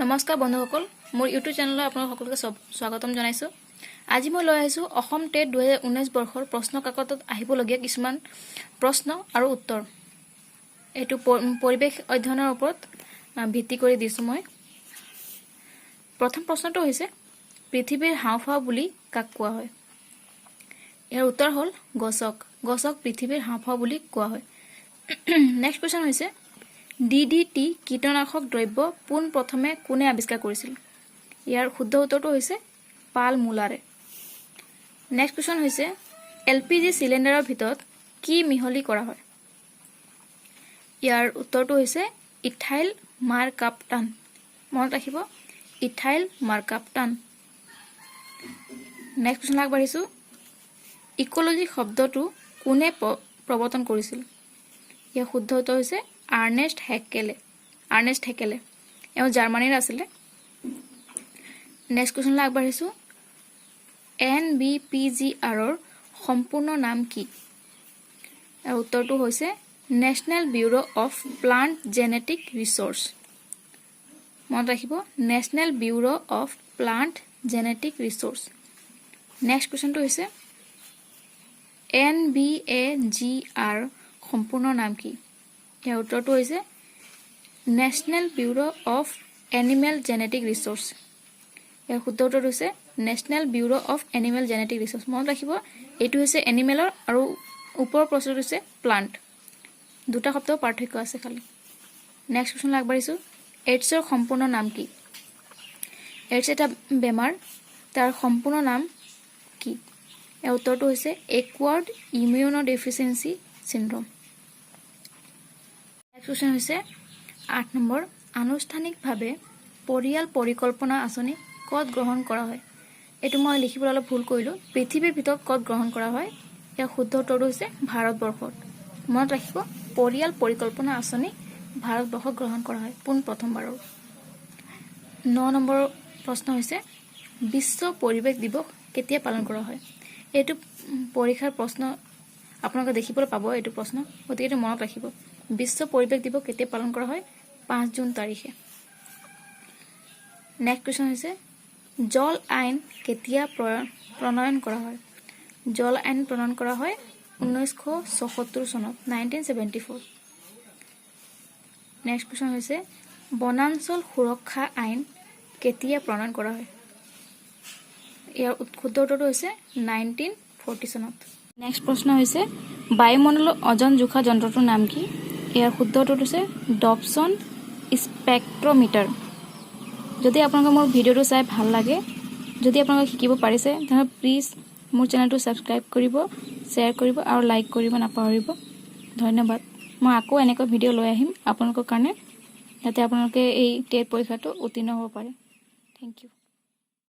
নমস্কাৰ বন্ধুসকল, মোৰ ইউটিউব চেনেলত আপোনালোক সকলোকে স্বাগতম জনাইছো। আজি মই লৈ আহিছো অসম টেট 2019 বৰ্ষৰ প্ৰশ্ন কাকতত আহিবলগীয়া কিছুমান প্ৰশ্ন আৰু উত্তৰ। এটো পৰিৱেশ অধ্যয়নৰ ওপৰত ভিত্তি কৰি দিছো মই। প্ৰথম প্ৰশ্নটো হৈছে পৃথিৱীৰ হাঁওফাঁও বুলি কাক কোৱা হয়? ইয়াৰ উত্তৰ হ'ল গছক। গছক পৃথিৱীৰ হাঁওফাঁও বুলি কোৱা হয়। নেক্সট কোৱেশ্চন হৈছে DDT কীটনাশক দ্ৰব্য পোন প্ৰথমে কোনে আৱিষ্কাৰ কৰিছিল? ইয়াৰ শুদ্ধ উত্তৰটো হৈছে পাল মুলাৰে। নেক্সট কোৱেশ্চন হৈছে LPG সিলিণ্ডাৰৰ ভিতৰত কি মিহলি কৰা হয়? ইয়াৰ উত্তৰটো হৈছে ইথাইল মাৰকাপটান। মনত ৰাখিব, ইথাইল মাৰকাপটান। নেক্সট কোৱেশ্চন আগবাঢ়িছো ইকোলজি শব্দটো কোনে প্ৰৱৰ্তন কৰিছিল? ইয়াৰ শুদ্ধ উত্তৰ হৈছে আৰ্নেষ্ট হেকেলে। এওঁ জাৰ্মানীৰ আছিলে। নেক্সট কুৱেশ্যনলৈ আগবাঢ়িছো NBPGR ৰ সম্পূৰ্ণ নাম কি? ইয়াৰ উত্তৰটো হৈছে national bureau of plant genetic research. মনত ৰাখিব, national bureau of plant genetic research. Next কুৱেশ্যনটো হৈছে NBAGR সম্পূৰ্ণ নাম কি? ইয়াৰ উত্তৰটো হৈছে national bureau of animal genetic research. ইয়াৰ শুদ্ধ উত্তৰটো হৈছে national bureau of animal genetic research. মনত ৰাখিব, এইটো হৈছে এনিমেলৰ আৰু ওপৰৰ প্ৰশ্নটো হৈছে প্লান্ট। দুটা শব্দৰ পাৰ্থক্য আছে খালি। নেক্সট কুৱেশ্যনলৈ আগবাঢ়িছো এইডছৰ সম্পূৰ্ণ নাম কি? এইডছ এটা বেমাৰ, তাৰ সম্পূৰ্ণ নাম কি? ইয়াৰ উত্তৰটো হৈছে একুৱাৰ্ড ইমিউনোডেফিচিয়েঞ্চি চিনড্ৰম। নেক্সট কুৱেশ্যন হৈছে 8 নম্বৰ আনুষ্ঠানিকভাৱে পৰিয়াল পৰিকল্পনা আঁচনি ক'ত গ্ৰহণ কৰা হয়? এইটো মই লিখিবলৈ অলপ ভুল কৰিলোঁ। পৃথিৱীৰ ভিতৰত ক'ত গ্ৰহণ কৰা হয়? ইয়াৰ শুদ্ধ উত্তৰটো হৈছে ভাৰতবৰ্ষত। মনত ৰাখিব, পৰিয়াল পৰিকল্পনা আঁচনি ভাৰতবৰ্ষত গ্ৰহণ কৰা হয় পোন প্ৰথমবাৰৰ। 9 নম্বৰ প্ৰশ্ন হৈছে বিশ্ব পৰিৱেশ দিৱস কেতিয়া পালন কৰা হয়? এইটো পৰীক্ষাৰ প্ৰশ্ন আপোনালোকে দেখিবলৈ পাব এইটো প্ৰশ্ন, গতিকে এইটো মনত ৰাখিব। বিশ্ব পৰিৱেশ দিৱস কেতিয়া পালন কৰা হয়? 5 জুন তাৰিখে। নেক্সট কুৱেশ্যন হৈছে জল আইন কেতিয়া প্ৰণয়ন কৰা হয়? জল আইন প্ৰণয়ন কৰা হয় 1974 চনত, 1974। নেক্সট কুৱেশ্যন হৈছে বনাঞ্চল সুৰক্ষা আইন কেতিয়া প্ৰণয়ন কৰা হয়? ইয়াৰ শুদ্ধ উত্তৰটো হৈছে 1940 চনত। নেক্সট প্ৰশ্ন হৈছে বায়ুমণ্ডলৰ ওজন জোখা যন্ত্ৰটোৰ নাম কি? ইয়াৰ শুদ্ধ উত্তৰটো হৈছে ডপছন স্পেক্ট্ৰমিটাৰ। যদি আপোনালোকে মোৰ ভিডিঅ'টো চাই ভাল লাগে, যদি আপোনালোকে শিকিব পাৰিছে, তেনেহ'লে প্লিজ মোৰ চেনেলটো ছাবস্ক্ৰাইব কৰিব, শ্বেয়াৰ কৰিব আৰু লাইক কৰিব নাপাহৰিব। ধন্যবাদ। মই আকৌ এনেকৈ ভিডিঅ' লৈ আহিম আপোনালোকৰ কাৰণে, যাতে আপোনালোকে এই টেট পৰীক্ষাটো উত্তীৰ্ণ হ'ব পাৰে। Thank U.